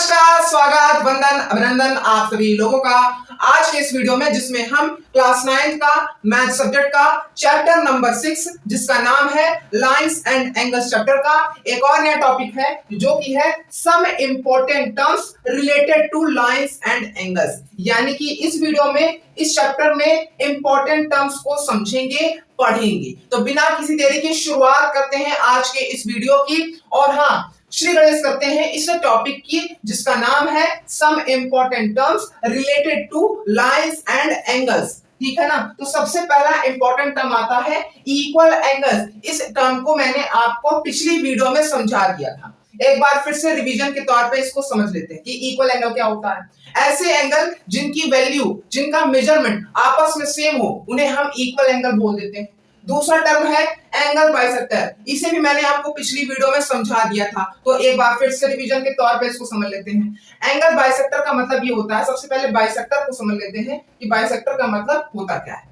नमस्कार, स्वागत, वंदन, अभिनंदन आप सभी लोगों का आज के इस वीडियो में, जिसमें हम क्लास 9 का मैथ सब्जेक्ट का चैप्टर नंबर 6 जिसका नाम है लाइंस एंड एंगल्स चैप्टर का एक और नया टॉपिक है जो कि है some important terms related to lines and angles. यानी कि इस वीडियो में इस चैप्टर में इंपॉर्टेंट टर्म्स को समझेंगे, पढ़ेंगे। तो बिना किसी देरी की शुरुआत करते हैं आज के इस वीडियो की। और हाँ, श्री गणेश करते हैं इस टॉपिक की जिसका नाम है some important terms related to lines and angles. ठीक है ना। तो सबसे पहला इंपॉर्टेंट टर्म आता है इक्वल एंगल्स। इस टर्म को मैंने आपको पिछली वीडियो में समझा दिया था। एक बार फिर से रिवीजन के तौर पे इसको समझ लेते हैं कि इक्वल एंगल क्या होता है। ऐसे एंगल जिनकी वैल्यू, जिनका मेजरमेंट आपस में सेम हो, उन्हें हम इक्वल एंगल बोल देते हैं। दूसरा टर्म है एंगल बाइसेक्टर। इसे भी मैंने आपको पिछली वीडियो में समझा दिया था, तो एक बार फिर से रिवीजन के तौर पे इसको समझ लेते हैं। एंगल बाइसेक्टर का मतलब ये होता है, सबसे पहले बाइसेक्टर को समझ लेते हैं कि बाइसेक्टर का मतलब होता क्या है।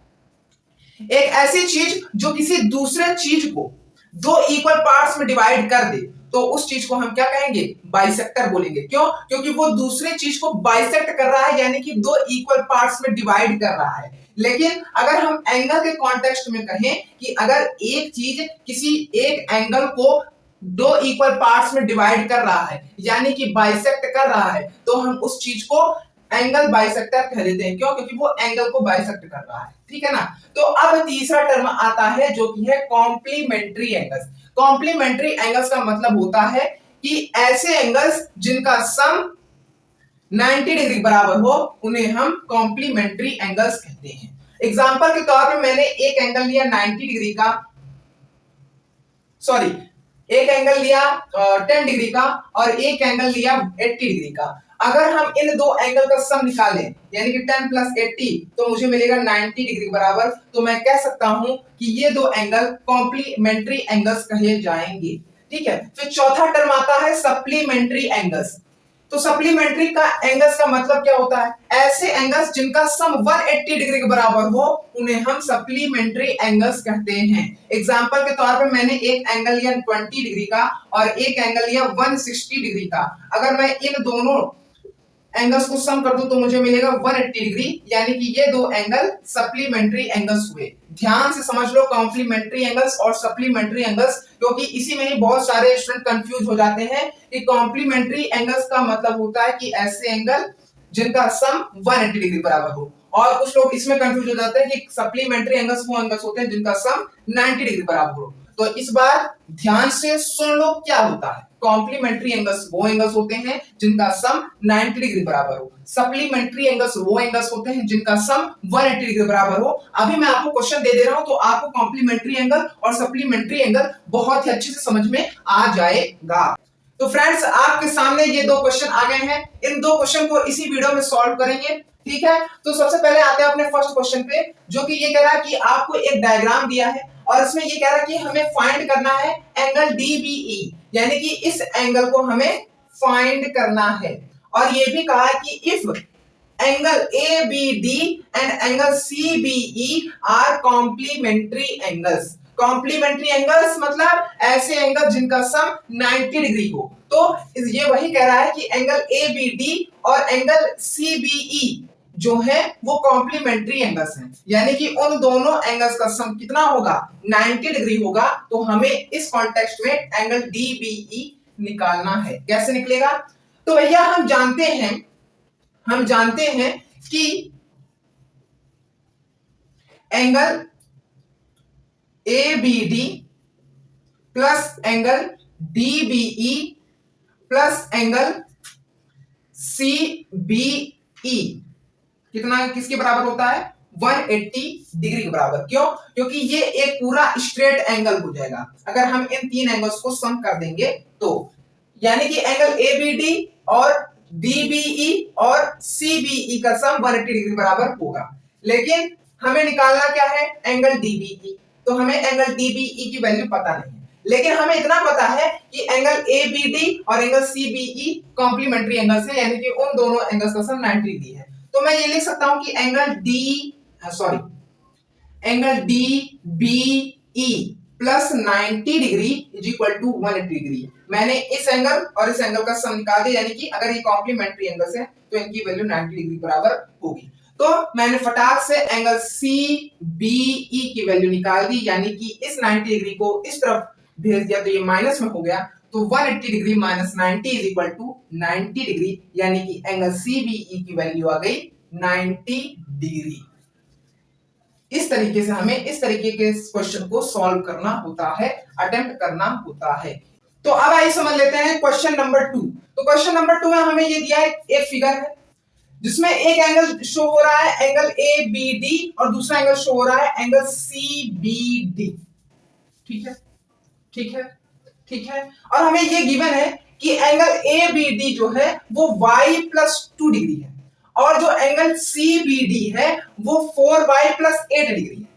एक ऐसी चीज जो किसी दूसरे चीज को दो इक्वल पार्ट्स में डिवाइड कर दे, तो उस चीज को हम क्या कहेंगे? बाइसेक्टर बोलेंगे। क्यों? क्योंकि वो दूसरे चीज को बाइसेक्ट कर रहा है, यानी कि दो इक्वल पार्ट्स में डिवाइड कर रहा है। लेकिन अगर हम एंगल के कॉन्टेक्स्ट में कहें कि अगर एक चीज किसी एक एंगल को दो इक्वल पार्ट्स में डिवाइड कर रहा है, यानी कि बाइसेक्ट कर रहा है, तो हम उस चीज को एंगल बाइसेक्टर कह देते हैं। क्यों? क्योंकि वो एंगल को बाइसेक्ट कर रहा है। ठीक है ना। तो अब तीसरा टर्म आता है जो कि है कॉम्प्लीमेंट्री एंगल्स। कॉम्प्लीमेंट्री एंगल्स का मतलब होता है कि ऐसे एंगल्स जिनका सम 90 डिग्री बराबर हो, उन्हें हम कॉम्प्लीमेंट्री एंगल्स कहते हैं। एग्जांपल के तौर पे मैंने एक एंगल लिया 90 डिग्री का, सॉरी, एक एंगल लिया 10 डिग्री का और एक एंगल लिया 80 डिग्री का। अगर हम इन दो एंगल का सम निकालें, यानी कि 10 प्लस 80, तो मुझे मिलेगा 90 डिग्री बराबर। तो मैं कह सकता हूं कि ये दो एंगल कॉम्प्लीमेंट्री एंगल्स कहे जाएंगे। ठीक है। फिर चौथा टर्म आता है सप्लीमेंट्री एंगल्स। तो सप्लीमेंट्री का एंगल्स का मतलब क्या होता है? ऐसे एंगल्स जिनका सम 180 डिग्री के बराबर हो, उन्हें हम सप्लीमेंट्री एंगल्स कहते हैं। एग्जांपल के तौर पे मैंने एक एंगल लिया 20 डिग्री का और एक एंगल लिया 160 डिग्री का। अगर मैं इन दोनों एंगल्स को सम कर दूं तो मुझे मिलेगा 180 डिग्री, यानी कि ये दो एंगल सप्लीमेंट्री एंगल्स हुए। ध्यान से समझ लो कॉम्प्लीमेंट्री एंगल्स और सप्लीमेंट्री एंगल्स, क्योंकि इसी में ही बहुत सारे स्टूडेंट कंफ्यूज हो जाते हैं कि कॉम्प्लीमेंट्री एंगल्स का मतलब होता है कि ऐसे एंगल जिनका सम 180 डिग्री बराबर हो, और कुछ लोग इसमें कंफ्यूज हो जाते हैं कि सप्लीमेंट्री एंगल्स वो एंगल्स होते हैं जिनका सम 90 डिग्री बराबर हो। तो इस बार ध्यान से सुन लो क्या होता है। कॉम्प्लीमेंट्री एंगल्स वो एंगल्स होते हैं जिनका सम 90 डिग्री बराबर हो। सप्लीमेंट्री एंगल्स वो एंगल्स होते हैं जिनका सम 180 डिग्री बराबर हो। अभी मैं आपको क्वेश्चन दे रहा हूं, तो आपको कॉम्प्लीमेंट्री एंगल और सप्लीमेंट्री एंगल बहुत ही अच्छे से समझ में आ जाएगा। तो फ्रेंड्स, आपके सामने ये दो क्वेश्चन आ गए हैं। इन दो क्वेश्चन को इसी वीडियो में सॉल्व करेंगे। ठीक है। तो सबसे पहले आते हैं अपने फर्स्ट क्वेश्चन पे, जो कि ये कह रहा है कि आपको एक डायग्राम दिया है और इसमें ये कह रहा है कि हमें फाइंड करना है एंगल DBE, यानी कि इस एंगल को हमें फाइंड करना है। और ये भी कहा है कि if angle ABD and angle CBE are complementary angles. Complementary angles मतलब ऐसे एंगल जिनका सम 90 डिग्री हो। तो ये वही कह रहा है कि एंगल ABD और एंगल CBE जो है वो कॉम्प्लीमेंट्री एंगल्स हैं, यानी कि उन दोनों एंगल्स का सम कितना होगा? 90 डिग्री होगा। तो हमें इस कॉन्टेक्स्ट में एंगल DBE निकालना है। कैसे निकलेगा? तो भैया हम जानते हैं कि angle ABD plus angle DBE plus angle CBE कितना, किसके बराबर होता है? 180 डिग्री के बराबर। क्यों? क्योंकि ये एक पूरा स्ट्रेट एंगल हो जाएगा अगर हम इन तीन एंगल्स को सम कर देंगे तो। यानी कि एंगल ABD और DBE और CBE का सम 180 डिग्री बराबर होगा। लेकिन हमें निकालना क्या है? Angle DBE। तो हमें एंगल DBE की वैल्यू पता नहीं है, लेकिन हमें इतना पता है कि एंगल ABD और एंगल CBE कॉम्प्लीमेंट्री एंगल्स हैं, यानी कि उन दोनों एंगल्स का सम 90 डिग्री है। तो मैं ये लिख सकता हूं कि angle DBE plus 90 degree is equal to 180 degree. मैंने इस एंगल और इस एंगल का सम निकाल दिया, यानी कि अगर ये कॉम्प्लीमेंट्री एंगल्स है तो इनकी वैल्यू 90 डिग्री बराबर होगी। तो मैंने फटाक से एंगल CBE की वैल्यू निकाल दी, यानी कि इस 90 डिग्री को इस तरफ भेज दिया तो ये माइनस में हो गया, तो 180 degree minus 90 is equal to 90 degree, यानी कि एंगल CBE की वैल्यू आ गई 90 डिग्री। इस तरीके से हमें इस तरीके के क्वेश्चन को सॉल्व करना होता है, अटेम्प्ट करना होता है। तो अब आइए समझ लेते हैं क्वेश्चन नंबर 2। तो क्वेश्चन नंबर 2 में हमें ये दिया है, एक फिगर है जिसमें एक एंगल शो हो रहा है एंगल ABD और दूसरा एंगल शो हो रहा है एंगल CBD। ठीक है, ठीक है, ठीक है। और हमें ये गिवन है कि एंगल ABD जो है वो y+2 डिग्री है और जो एंगल CBD है वो 4y+8 डिग्री है।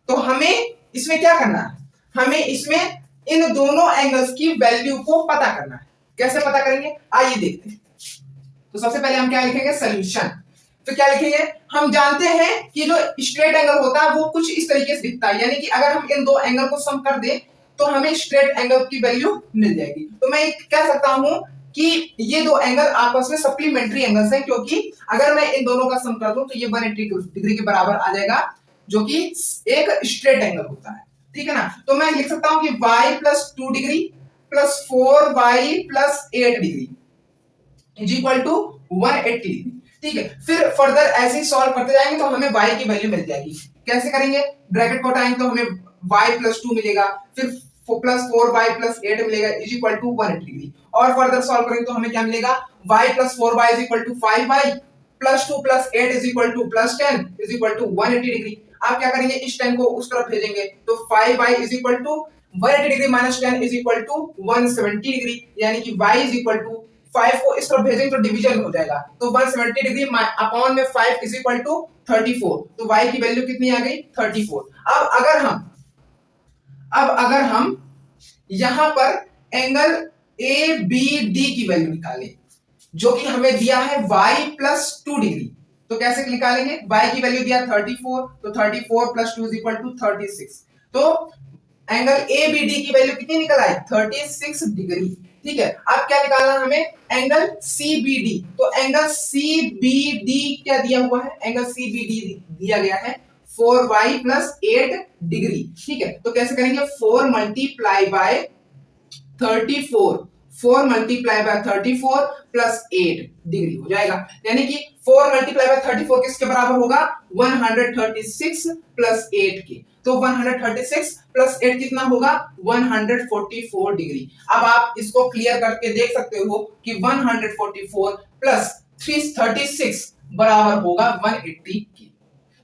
तो हमें इसमें क्या करना है, हमें इसमें इन दोनों एंगल्स की वैल्यू को पता करना है। कैसे पता करेंगे, आइए देखते हैं। तो सबसे पहले हम क्या लिखेंगे, सॉल्यूशन। तो क्या लिखेंगे, हम जानते हैं कि जो स्ट्रेट एंगल होता है वो कुछ इस तरीके से दिखता है, यानी कि अगर हम इन दो एंगल को सम कर दें तो हमें स्ट्रेट एंगल की वैल्यू मिल जाएगी। तो मैं कह सकता हूं कि ये दो एंगल आपस में सप्लीमेंट्री एंगल्स हैं, क्योंकि अगर मैं इन दोनों का सम कर दूं तो ये 180 डिग्री के बराबर आ जाएगा, जो कि एक स्ट्रेट एंगल होता है। ठीक है ना, तो मैं लिख सकता हूं कि y+2 degree plus 4y+8 degree is equal to 180 degree. ठीक है, फिर फर्दर ऐसे ही सॉल्व करते जाएंगे तो हमें y की वैल्यू मिल जाएगी। कैसे करेंगे, ब्रैकेट को हटाएंगे तो हमें y+2 मिलेगा, फिर प्लस 4y+8 मिलेगा इज इक्वल टू 180 डिग्री। और फर्दर सॉल्व करेंगे तो हमें क्या मिलेगा, y+4y is equal to 5y plus 2 plus 8 is equal to plus 10 is equal to 180 degree. आप क्या करेंगे, इस 10 को उस तरफ भेजेंगे तो 5y is equal to 180 degree minus 10 is equal to 170 degree, यानी कि y इज इक्वल टू 5 को इस तरफ भेजेंगे तो डिवीजन हो जाएगा, तो 170 डिग्री अपॉन में 5 इज इक्वल टू 34। तो y की वैल्यू कितनी आ गई, 34। अब अगर हम यहां पर एंगल ABD की वैल्यू निकालें, जो कि हमें दिया है y+2 डिग्री, तो कैसे निकालेंगे, y की वैल्यू दिया 34, तो 34 प्लस 2 इज इक्वल टू 36। तो एंगल ABD की वैल्यू कितनी निकल आई, 36 डिग्री। ठीक है, अब क्या निकालना हमें, एंगल CBD। तो एंगल CBD क्या दिया हुआ है, एंगल CBD दिया गया है 4y+8 डिग्री। ठीक है, तो कैसे करेंगे, 4 multiply by 34, 4 multiply by 34 plus 8 degree हो जाएगा, यानी कि 4 मल्टीप्लाई बाय 34 किसके बराबर होगा, 136 प्लस 8 के। तो 136 प्लस 8 कितना होगा, 144 डिग्री। अब आप इसको क्लियर करके देख सकते हो कि 144 प्लस 336 बराबर होगा 180 की।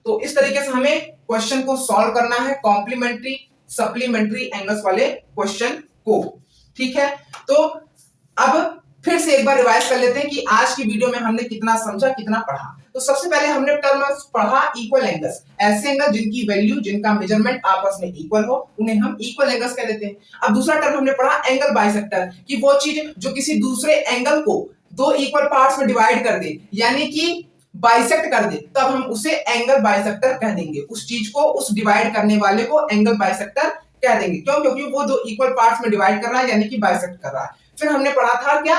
तो इस तरीके से हमें क्वेश्चन को सॉल्व करना है, कॉम्प्लीमेंट्री सप्लीमेंट्री एंगल्स वाले क्वेश्चन को। ठीक है, तो अब फिर से एक बार रिवाइज कर लेते हैं कि आज की वीडियो में हमने कितना समझा, कितना पढ़ा। तो सबसे पहले हमने टर्म पढ़ा इक्वल एंगल्स, ऐसे एंगल जिनकी वैल्यू, जिनका मेजरमेंट आपस में इक्वल हो, उन्हें हम इक्वल एंगल्स कह देते हैं। अब दूसरा टर्म हमने पढ़ा एंगल बाइसेक्टर, कि वो चीज जो किसी दूसरे एंगल को दो इक्वल पार्ट्स में डिवाइड कर दे, यानी कि बाइसेक्ट कर दे, तब हम उसे एंगल बाइसेक्टर कह देंगे। उस चीज को, उस डिवाइड करने वाले को एंगल बाइसेक्टर कह देंगे। क्यों, क्योंकि वो दो इक्वल पार्ट्स में डिवाइड कर रहा है, यानी कि बाइसेक्ट कर रहा है। फिर हमने पढ़ा था क्या,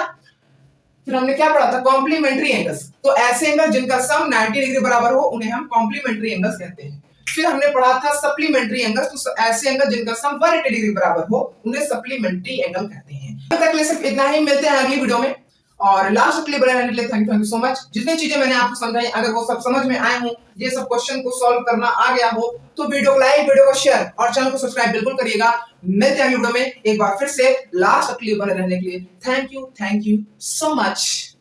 फिर हमने क्या पढ़ा था, कॉम्प्लीमेंट्री एंगल्स। तो ऐसे एंगल जिनका सम 90 डिग्री बराबर हो उन्हें हम कॉम्प्लीमेंट्री एंगल्स कहते हैं। फिर हमने पढ़ा था सप्लीमेंट्री एंगल्स, तो ऐसे एंगल जिनका सम 180 डिग्री बराबर हो उन्हें सप्लीमेंट्री एंगल कहते हैं। अब तक के लिए सिर्फ इतना ही, मिलते हैं अगली वीडियो में। और लास्ट के लिए बने रहने के लिए थैंक यू सो मच। जितनी चीजें मैंने आपको समझाई, अगर वो सब समझ में आए हो, ये सब क्वेश्चन को सॉल्व करना आ गया हो, तो वीडियो को लाइक, वीडियो को शेयर और चैनल को सब्सक्राइब बिल्कुल करिएगा। मिलते हैं वीडियो में, एक बार फिर से लास्ट के लिए बने रहने के लिए थैंक यू सो मच।